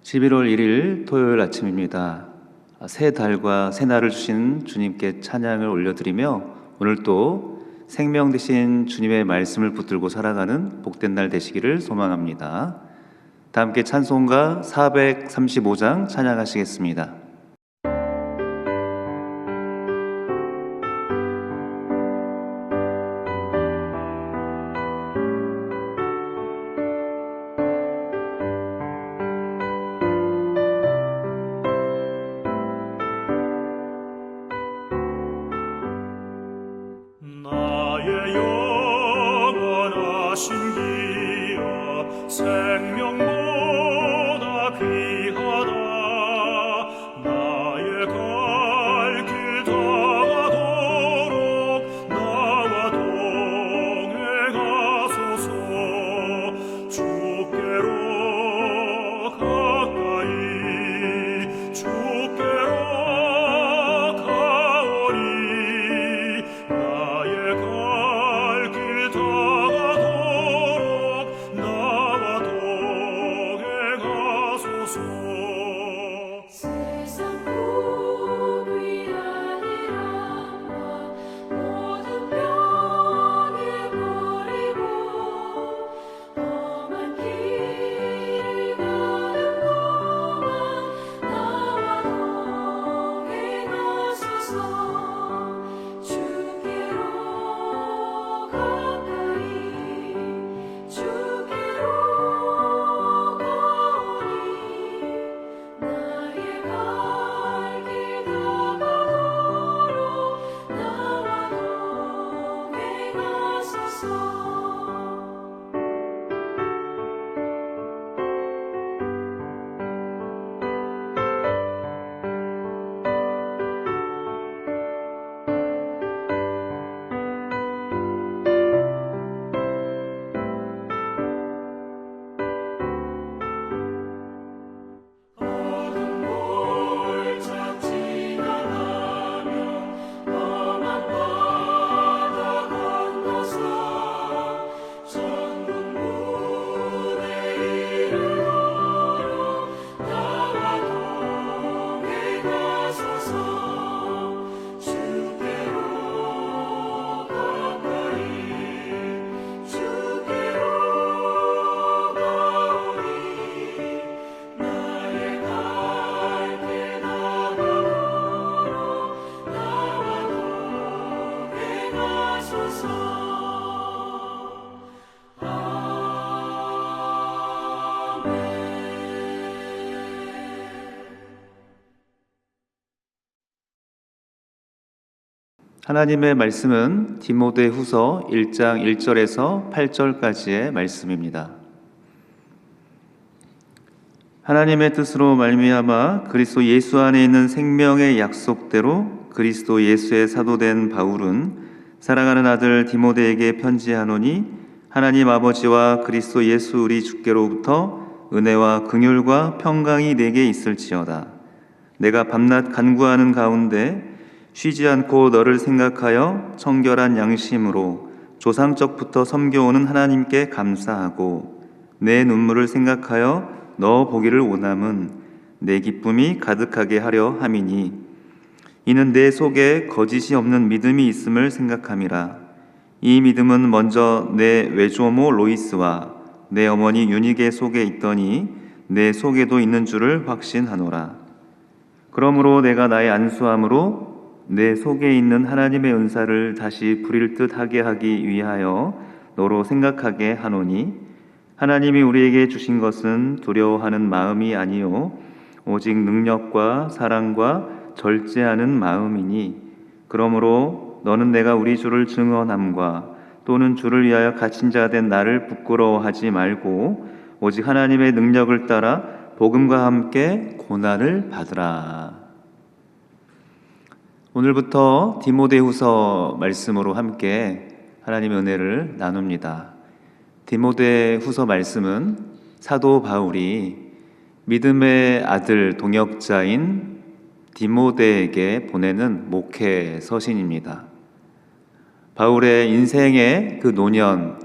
11월 1일 토요일 아침입니다. 새 달과 새 날을 주신 주님께 찬양을 올려드리며 오늘 또 생명 되신 주님의 말씀을 붙들고 살아가는 복된 날 되시기를 소망합니다. 다 함께 찬송가 435장 찬양하시겠습니다. 생명보다 귀하다. 나의 갈 길 다가도록 나와 동행하소서. 주께로 가까이 주께로 가오리. 나의 갈 길 다가도록 나와 동행하소서. 세상 복이 아니라 모든 병을 버리고 험한 길 가는 동안 나와 동행하소서. 주께로 가까이 주께로 가오니. 나의 갈 길 다가도록 나와 동행하소서. 어둠 몰짝 지나가며 험한 바다 건너서 천국 문에 이르도록 나와 동행하소서. 주께로 가까이 주께로 가오니. 나의 갈 길 다가도록 나와 동행하소서. 아멘. 하나님의 말씀은 디모데후서 1장 1절에서 8절까지의 말씀입니다. 하나님의 뜻으로 말미암아 그리스도 예수 안에 있는 생명의 약속대로 그리스도 예수의 사도된 바울은 사랑하는 아들 디모데에게 편지하노니 하나님 아버지와 그리스도 예수 우리 주께로부터 은혜와 긍휼과 평강이 내게 있을지어다. 내가 밤낮 간구하는 가운데 쉬지 않고 너를 생각하여 청결한 양심으로 조상적부터 섬겨오는 하나님께 감사하고 내 눈물을 생각하여 너 보기를 원함은 내 기쁨이 가득하게 하려 함이니 이는 내 속에 거짓이 없는 믿음이 있음을 생각함이라. 이 믿음은 먼저 내 외조모 로이스와 내 어머니 유니게 속에 있더니 내 속에도 있는 줄을 확신하노라. 그러므로 내가 나의 안수함으로 내 속에 있는 하나님의 은사를 다시 부릴 듯 하게 하기 위하여 너로 생각하게 하노니 하나님이 우리에게 주신 것은 두려워하는 마음이 아니요 오직 능력과 사랑과 절제하는 마음이니 그러므로 너는 내가 우리 주를 증언함과 또는 주를 위하여 갇힌 자 된 나를 부끄러워하지 말고 오직 하나님의 능력을 따라 복음과 함께 고난을 받으라. 오늘부터 디모데후서 말씀으로 함께 하나님의 은혜를 나눕니다. 디모데후서 말씀은 사도 바울이 믿음의 아들 동역자인 디모데에게 보내는 목회 서신입니다. 바울의 인생의 그 노년,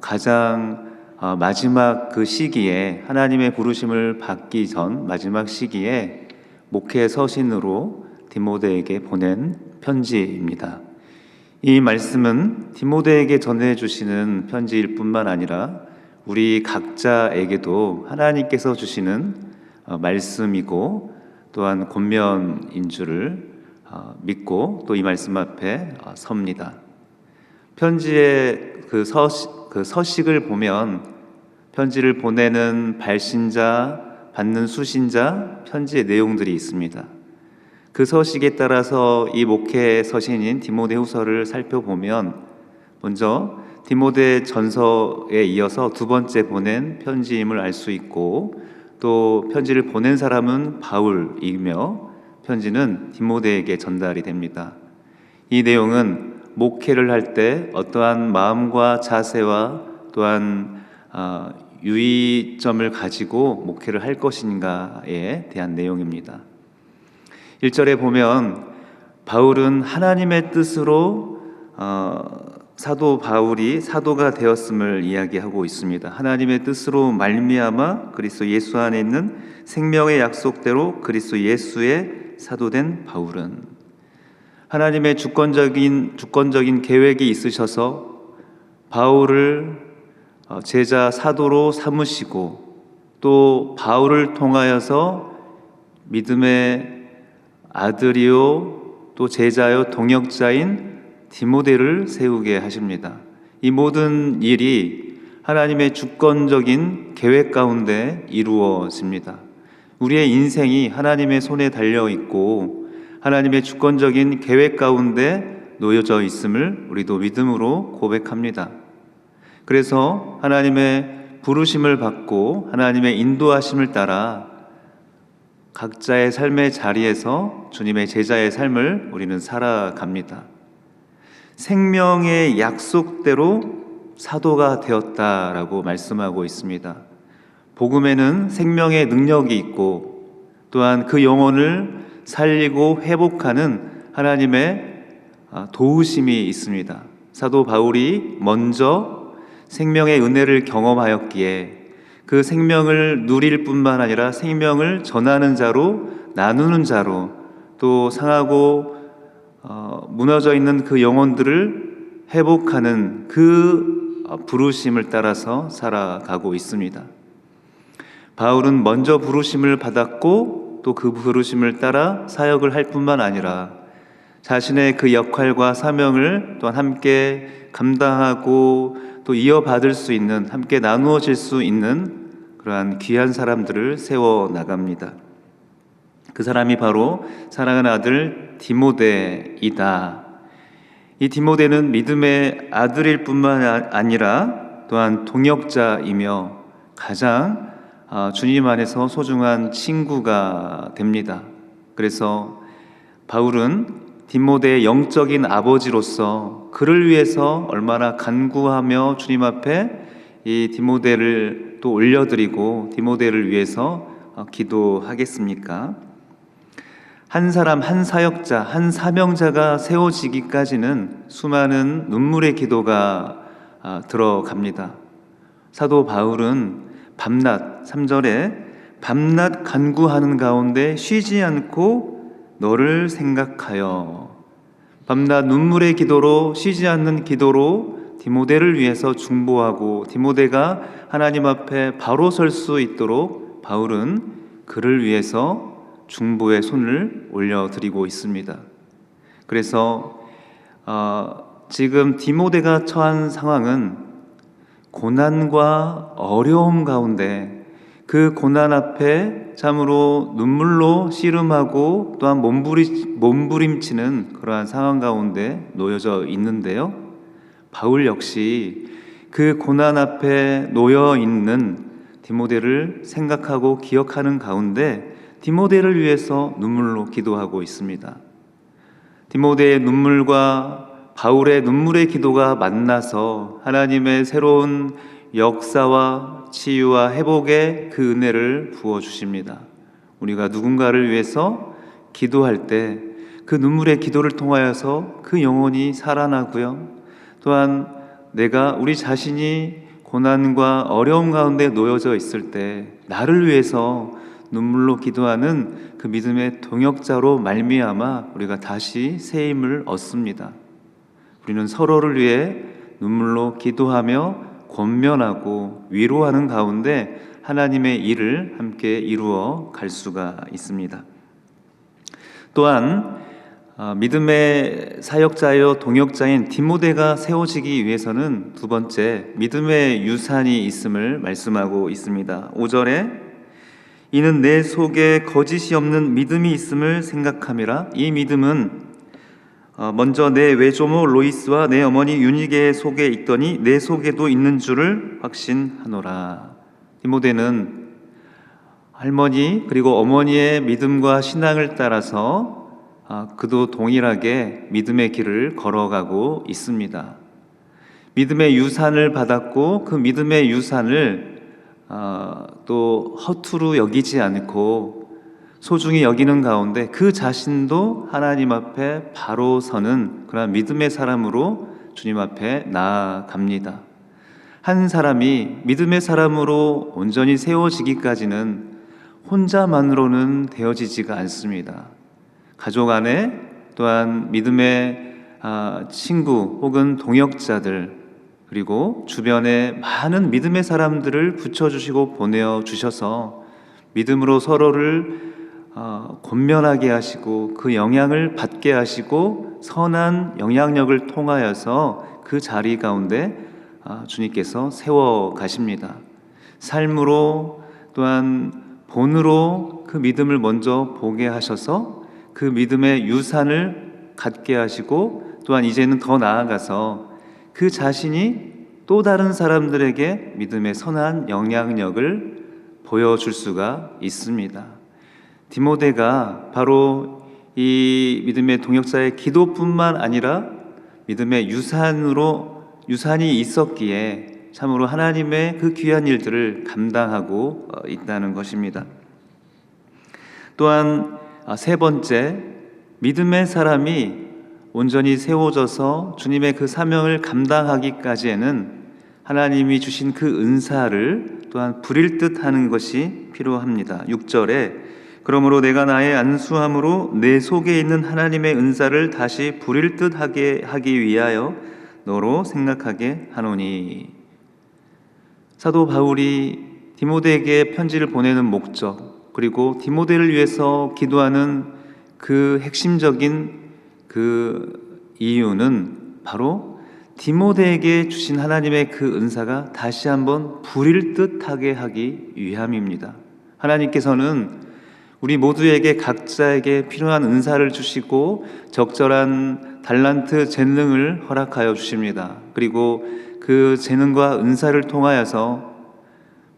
가장 마지막 그 시기에 하나님의 부르심을 받기 전 마지막 시기에 목회 서신으로 디모데에게 보낸 편지입니다. 이 말씀은 디모데에게 전해주시는 편지일 뿐만 아니라 우리 각자에게도 하나님께서 주시는 말씀이고 또한 권면인 줄을 믿고 또 이 말씀 앞에 섭니다. 편지의 그 서식을 보면 편지를 보내는 발신자, 받는 수신자, 편지의 내용들이 있습니다. 그 서식에 따라서 이 목회 서신인 디모데후서를 살펴보면 먼저 디모데 전서에 이어서 두 번째 보낸 편지임을 알 수 있고 또 편지를 보낸 사람은 바울이며 편지는 디모데에게 전달이 됩니다. 이 내용은 목회를 할 때 어떠한 마음과 자세와 또한 유의점을 가지고 목회를 할 것인가에 대한 내용입니다. 1절에 보면 바울은 하나님의 뜻으로 사도 바울이 사도가 되었음을 이야기하고 있습니다. 하나님의 뜻으로 말미암아 그리스도 예수 안에 있는 생명의 약속대로 그리스도 예수의 사도된 바울은 하나님의 주권적인 계획이 있으셔서 바울을 제자 사도로 삼으시고 또 바울을 통하여서 믿음의 아들이요 또 제자요 동역자인 디모데를 세우게 하십니다. 이 모든 일이 하나님의 주권적인 계획 가운데 이루어집니다. 우리의 인생이 하나님의 손에 달려 있고 하나님의 주권적인 계획 가운데 놓여져 있음을 우리도 믿음으로 고백합니다. 그래서 하나님의 부르심을 받고 하나님의 인도하심을 따라 각자의 삶의 자리에서 주님의 제자의 삶을 우리는 살아갑니다. 생명의 약속대로 사도가 되었다라고 말씀하고 있습니다. 복음에는 생명의 능력이 있고 또한 그 영혼을 살리고 회복하는 하나님의 도우심이 있습니다. 사도 바울이 먼저 생명의 은혜를 경험하였기에 그 생명을 누릴 뿐만 아니라 생명을 전하는 자로 나누는 자로 또 상하고 무너져 있는 그 영혼들을 회복하는 그 부르심을 따라서 살아가고 있습니다. 바울은 먼저 부르심을 받았고 또 그 부르심을 따라 사역을 할 뿐만 아니라 자신의 그 역할과 사명을 또한 함께 감당하고 또 이어받을 수 있는 함께 나누어질 수 있는 그러한 귀한 사람들을 세워 나갑니다. 그 사람이 바로 사랑하는 아들 디모데이다. 이 디모데는 믿음의 아들일 뿐만 아니라 또한 동역자이며 가장 주님 안에서 소중한 친구가 됩니다. 그래서 바울은 디모데의 영적인 아버지로서 그를 위해서 얼마나 간구하며 주님 앞에 이 디모데를 또 올려드리고 디모데를 위해서 기도하겠습니까? 한 사람, 한 사역자, 한 사명자가 세워지기까지는 수많은 눈물의 기도가 들어갑니다. 사도 바울은 밤낮, 3절에 밤낮 간구하는 가운데 쉬지 않고 너를 생각하여 밤낮 눈물의 기도로 쉬지 않는 기도로 디모데를 위해서 중보하고 디모데가 하나님 앞에 바로 설 수 있도록 바울은 그를 위해서 중보의 손을 올려드리고 있습니다. 그래서 지금 디모데가 처한 상황은 고난과 어려움 가운데 그 고난 앞에 참으로 눈물로 씨름하고 또한 몸부림치는 그러한 상황 가운데 놓여져 있는데요. 바울 역시 그 고난 앞에 놓여 있는 디모데를 생각하고 기억하는 가운데 디모데를 위해서 눈물로 기도하고 있습니다. 디모데의 눈물과 바울의 눈물의 기도가 만나서 하나님의 새로운 역사와 치유와 회복의 그 은혜를 부어주십니다. 우리가 누군가를 위해서 기도할 때 그 눈물의 기도를 통하여서 그 영혼이 살아나고요. 또한 우리 자신이 고난과 어려움 가운데 놓여져 있을 때 나를 위해서 눈물로 기도하는 그 믿음의 동역자로 말미암아 우리가 다시 새 힘을 얻습니다. 우리는 서로를 위해 눈물로 기도하며 권면하고 위로하는 가운데 하나님의 일을 함께 이루어 갈 수가 있습니다. 또한 믿음의 사역자여 동역자인 디모데가 세워지기 위해서는 두 번째, 믿음의 유산이 있음을 말씀하고 있습니다. 5절에 이는 내 속에 거짓이 없는 믿음이 있음을 생각함이라. 이 믿음은 먼저 내 외조모 로이스와 내 어머니 유니게 속에 있더니 내 속에도 있는 줄을 확신하노라. 디모데는 할머니 그리고 어머니의 믿음과 신앙을 따라서 그도 동일하게 믿음의 길을 걸어가고 있습니다. 믿음의 유산을 받았고 그 믿음의 유산을 또 허투루 여기지 않고 소중히 여기는 가운데 그 자신도 하나님 앞에 바로 서는 그런 믿음의 사람으로 주님 앞에 나아갑니다. 한 사람이 믿음의 사람으로 온전히 세워지기까지는 혼자만으로는 되어지지가 않습니다. 가족 안에 또한 믿음의 친구 혹은 동역자들 그리고 주변에 많은 믿음의 사람들을 붙여주시고 보내주셔서 믿음으로 서로를 권면하게 하시고 그 영향을 받게 하시고 선한 영향력을 통하여서 그 자리 가운데 주님께서 세워 가십니다. 삶으로 또한 본으로 그 믿음을 먼저 보게 하셔서 그 믿음의 유산을 갖게 하시고 또한 이제는 더 나아가서 그 자신이 또 다른 사람들에게 믿음의 선한 영향력을 보여줄 수가 있습니다. 디모데가 바로 이 믿음의 동역자의 기도뿐만 아니라 믿음의 유산이 있었기에 참으로 하나님의 그 귀한 일들을 감당하고 있다는 것입니다. 또한 세 번째, 믿음의 사람이 온전히 세워져서 주님의 그 사명을 감당하기까지에는 하나님이 주신 그 은사를 또한 부릴 듯 하는 것이 필요합니다. 6절에 그러므로 내가 나의 안수함으로 내 속에 있는 하나님의 은사를 다시 부릴 듯 하기 위하여 너로 생각하게 하노니. 사도 바울이 디모데에게 편지를 보내는 목적 그리고 디모데를 위해서 기도하는 그 핵심적인 그 이유는 바로 디모데에게 주신 하나님의 그 은사가 다시 한번 부릴 듯하게 하기 위함입니다. 하나님께서는 우리 모두에게 각자에게 필요한 은사를 주시고 적절한 달란트 재능을 허락하여 주십니다. 그리고 그 재능과 은사를 통하여서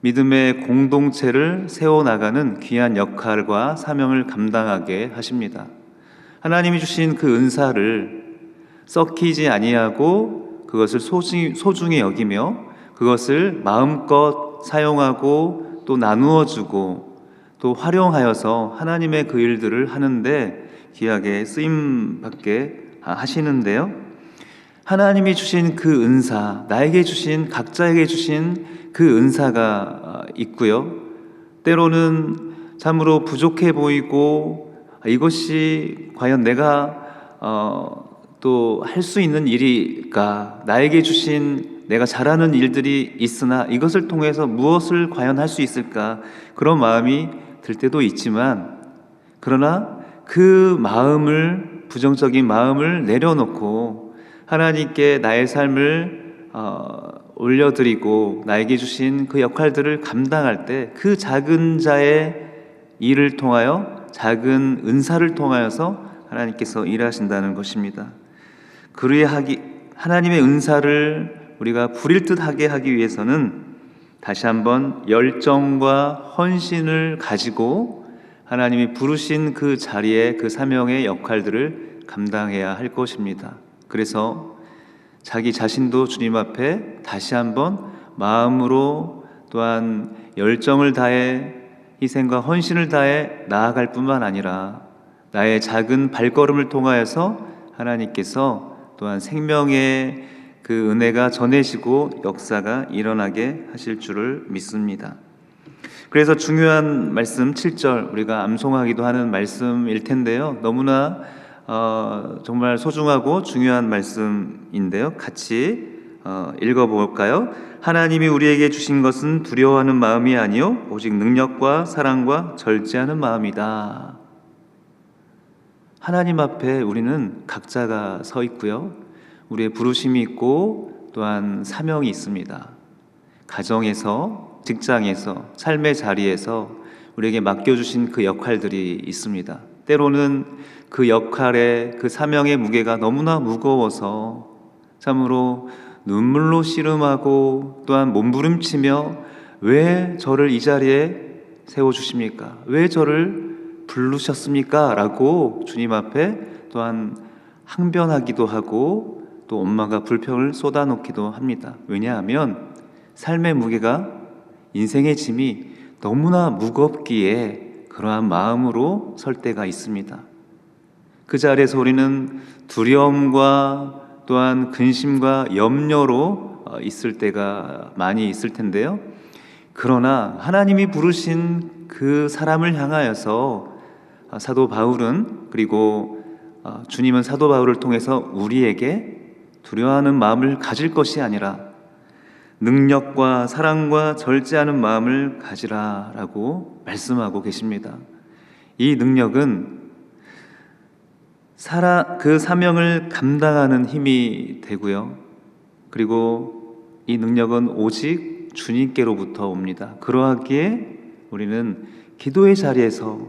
믿음의 공동체를 세워나가는 귀한 역할과 사명을 감당하게 하십니다. 하나님이 주신 그 은사를 썩히지 아니하고 그것을 소중히 여기며 그것을 마음껏 사용하고 또 나누어 주고 또 활용하여서 하나님의 그 일들을 하는데 귀하게 쓰임받게 하시는데요. 하나님이 주신 그 은사, 나에게 주신 각자에게 주신 그 은사가 있고요. 때로는 참으로 부족해 보이고 이것이 과연 내가 또 할 수 있는 일일까? 나에게 주신 내가 잘하는 일들이 있으나 이것을 통해서 무엇을 과연 할 수 있을까? 그런 마음이 들 때도 있지만 그러나 그 마음을 부정적인 마음을 내려놓고 하나님께 나의 삶을 올려드리고 나에게 주신 그 역할들을 감당할 때 그 작은 자의 일을 통하여 작은 은사를 통하여서 하나님께서 일하신다는 것입니다. 하나님의 은사를 우리가 부릴 듯하게 하기 위해서는 다시 한번 열정과 헌신을 가지고 하나님이 부르신 그 자리에 그 사명의 역할들을 감당해야 할 것입니다. 그래서 자기 자신도 주님 앞에 다시 한번 마음으로 또한 열정을 다해 희생과 헌신을 다해 나아갈 뿐만 아니라 나의 작은 발걸음을 통하여서 하나님께서 또한 생명의 그 은혜가 전해지고 역사가 일어나게 하실 줄을 믿습니다. 그래서 중요한 말씀 7절, 우리가 암송하기도 하는 말씀일 텐데요. 너무나 정말 소중하고 중요한 말씀인데요. 같이 읽어볼까요? 하나님이 우리에게 주신 것은 두려워하는 마음이 아니요 오직 능력과 사랑과 절제하는 마음이다. 하나님 앞에 우리는 각자가 서 있고요. 우리의 부르심이 있고 또한 사명이 있습니다. 가정에서, 직장에서, 삶의 자리에서 우리에게 맡겨주신 그 역할들이 있습니다. 때로는 그 역할의, 그 사명의 무게가 너무나 무거워서 참으로 눈물로 씨름하고 또한 몸부림치며 왜 저를 이 자리에 세워주십니까? 왜 저를 부르셨습니까? 라고 주님 앞에 또한 항변하기도 하고 또 엄마가 불평을 쏟아놓기도 합니다. 왜냐하면 삶의 무게가, 인생의 짐이 너무나 무겁기에 그러한 마음으로 설 때가 있습니다. 그 자리에서 우리는 두려움과 또한 근심과 염려로 있을 때가 많이 있을 텐데요. 그러나 하나님이 부르신 그 사람을 향하여서 사도 바울은, 그리고 주님은 사도 바울을 통해서 우리에게 두려워하는 마음을 가질 것이 아니라 능력과 사랑과 절제하는 마음을 가지라라고 말씀하고 계십니다. 이 능력은 그 사명을 감당하는 힘이 되고요. 그리고 이 능력은 오직 주님께로부터 옵니다. 그러하기에 우리는 기도의 자리에서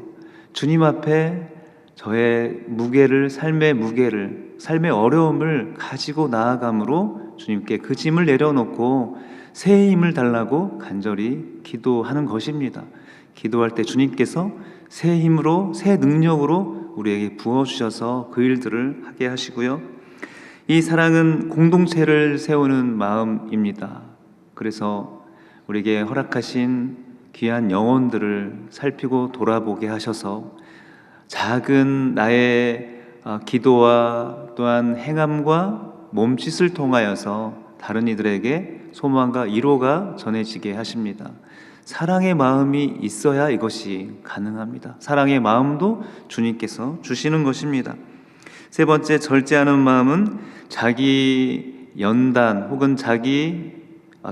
주님 앞에 저의 무게를, 삶의 무게를, 삶의 어려움을 가지고 나아감으로 주님께 그 짐을 내려놓고 새 힘을 달라고 간절히 기도하는 것입니다. 기도할 때 주님께서 새 힘으로, 새 능력으로 우리에게 부어주셔서 그 일들을 하게 하시고요. 이 사랑은 공동체를 세우는 마음입니다. 그래서 우리에게 허락하신 귀한 영혼들을 살피고 돌아보게 하셔서 작은 나의 기도와 또한 행함과 몸짓을 통하여서 다른 이들에게 소망과 위로가 전해지게 하십니다. 사랑의 마음이 있어야 이것이 가능합니다. 사랑의 마음도 주님께서 주시는 것입니다. 세 번째, 절제하는 마음은 자기 연단 혹은 자기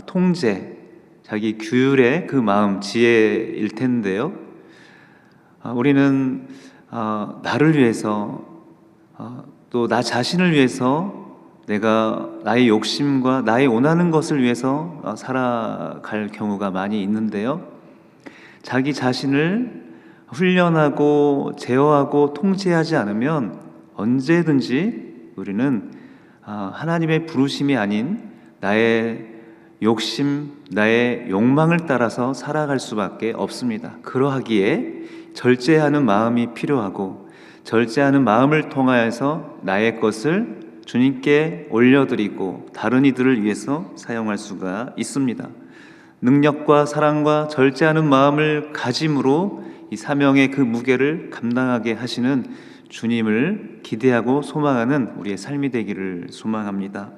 통제, 자기 규율의 그 마음, 지혜일 텐데요. 우리는 나를 위해서 또 나 자신을 위해서 내가 나의 욕심과 나의 원하는 것을 위해서 살아갈 경우가 많이 있는데요. 자기 자신을 훈련하고 제어하고 통제하지 않으면 언제든지 우리는 하나님의 부르심이 아닌 나의 욕심, 나의 욕망을 따라서 살아갈 수밖에 없습니다. 그러하기에 절제하는 마음이 필요하고, 절제하는 마음을 통하여서 나의 것을 주님께 올려드리고 다른 이들을 위해서 사용할 수가 있습니다. 능력과 사랑과 절제하는 마음을 가짐으로 이 사명의 그 무게를 감당하게 하시는 주님을 기대하고 소망하는 우리의 삶이 되기를 소망합니다.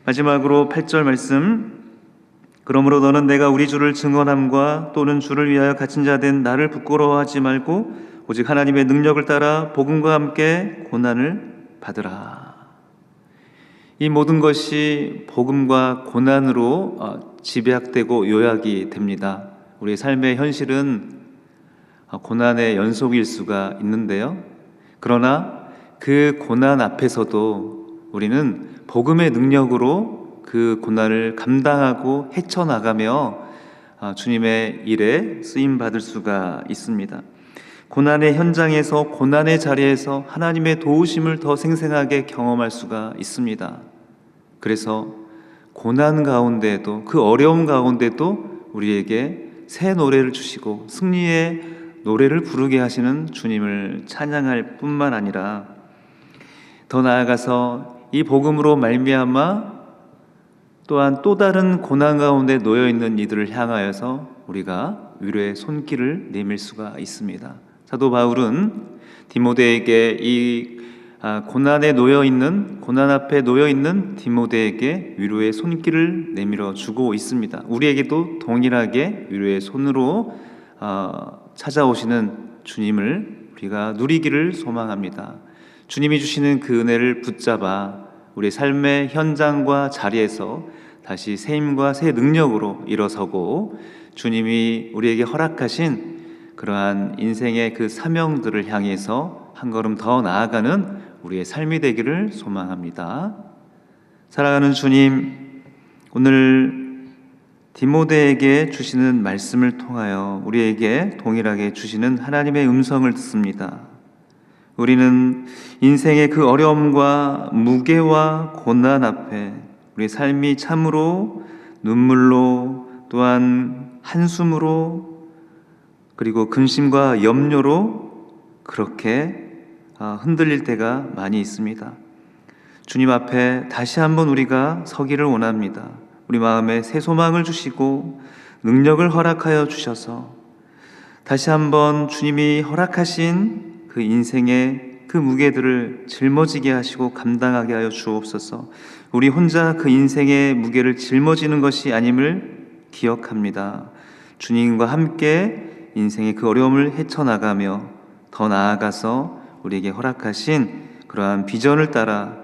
마지막으로 8절 말씀, 그러므로 너는 내가 우리 주를 증언함과 또는 주를 위하여 갇힌 자 된 나를 부끄러워하지 말고 오직 하나님의 능력을 따라 복음과 함께 고난을 받으라. 이 모든 것이 복음과 고난으로 집약되고 요약이 됩니다. 우리의 삶의 현실은 고난의 연속일 수가 있는데요. 그러나 그 고난 앞에서도 우리는 복음의 능력으로 그 고난을 감당하고 헤쳐나가며 주님의 일에 쓰임받을 수가 있습니다. 고난의 현장에서, 고난의 자리에서 하나님의 도우심을 더 생생하게 경험할 수가 있습니다. 그래서 고난 가운데도, 그 어려움 가운데도 우리에게 새 노래를 주시고 승리의 노래를 부르게 하시는 주님을 찬양할 뿐만 아니라 더 나아가서 이 복음으로 말미암아 또한 또 다른 고난 가운데 놓여있는 이들을 향하여서 우리가 위로의 손길을 내밀 수가 있습니다. 사도 바울은 디모데에게 이 고난 앞에 놓여 있는 디모데에게 위로의 손길을 내밀어 주고 있습니다. 우리에게도 동일하게 위로의 손으로 찾아오시는 주님을 우리가 누리기를 소망합니다. 주님이 주시는 그 은혜를 붙잡아 우리 삶의 현장과 자리에서 다시 새 힘과 새 능력으로 일어서고 주님이 우리에게 허락하신 그러한 인생의 그 사명들을 향해서 한 걸음 더 나아가는 우리의 삶이 되기를 소망합니다. 사랑하는 주님, 오늘 디모데에게 주시는 말씀을 통하여 우리에게 동일하게 주시는 하나님의 음성을 듣습니다. 우리는 인생의 그 어려움과 무게와 고난 앞에 우리의 삶이 참으로 눈물로 또한 한숨으로 그리고 근심과 염려로 그렇게 흔들릴 때가 많이 있습니다. 주님 앞에 다시 한번 우리가 서기를 원합니다. 우리 마음에 새 소망을 주시고 능력을 허락하여 주셔서 다시 한번 주님이 허락하신 그 인생의 그 무게들을 짊어지게 하시고 감당하게 하여 주옵소서. 우리 혼자 그 인생의 무게를 짊어지는 것이 아님을 기억합니다. 주님과 함께 인생의 그 어려움을 헤쳐나가며 더 나아가서 우리에게 허락하신 그러한 비전을 따라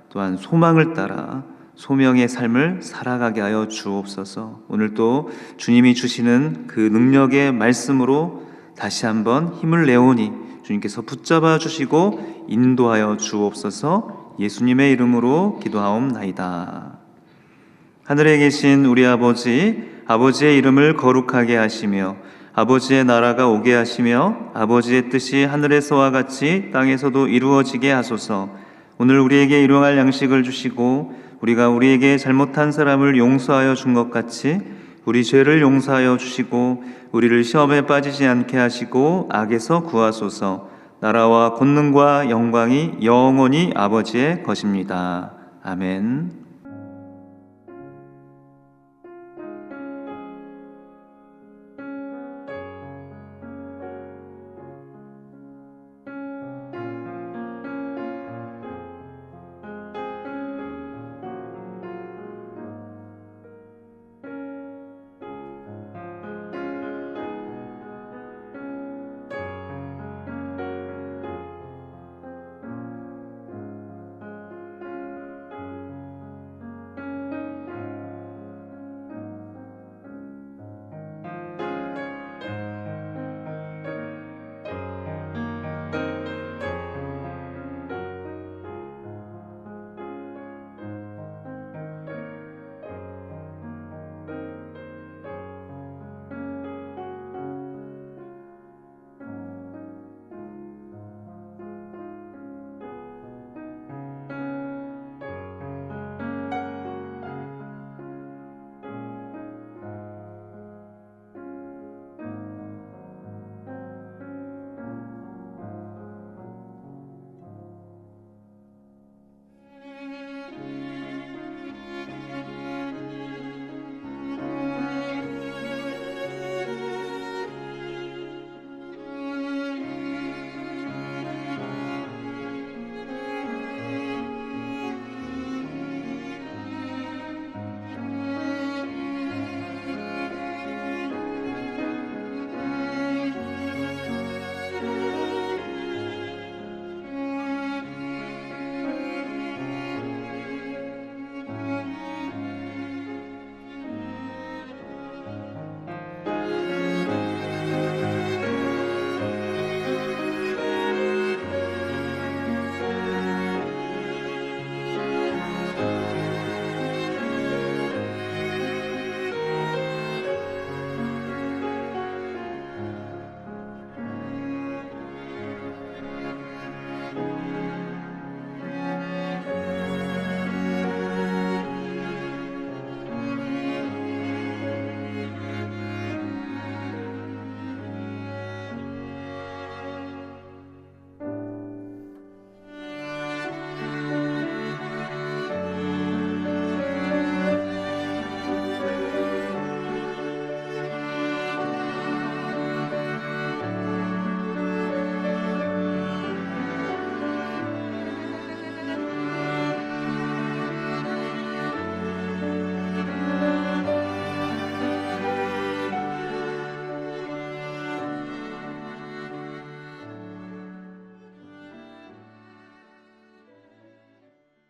또한 소망을 따라 소명의 삶을 살아가게 하여 주옵소서. 오늘 또 주님이 주시는 그 능력의 말씀으로 다시 한번 힘을 내오니 주님께서 붙잡아 주시고 인도하여 주옵소서. 예수님의 이름으로 기도하옵나이다. 하늘에 계신 우리 아버지의 이름을 거룩하게 하시며 아버지의 나라가 오게 하시며 아버지의 뜻이 하늘에서와 같이 땅에서도 이루어지게 하소서. 오늘 우리에게 일용할 양식을 주시고 우리가 우리에게 잘못한 사람을 용서하여 준 것 같이 우리 죄를 용서하여 주시고 우리를 시험에 빠지지 않게 하시고 악에서 구하소서. 나라와 권능과 영광이 영원히 아버지의 것입니다. 아멘.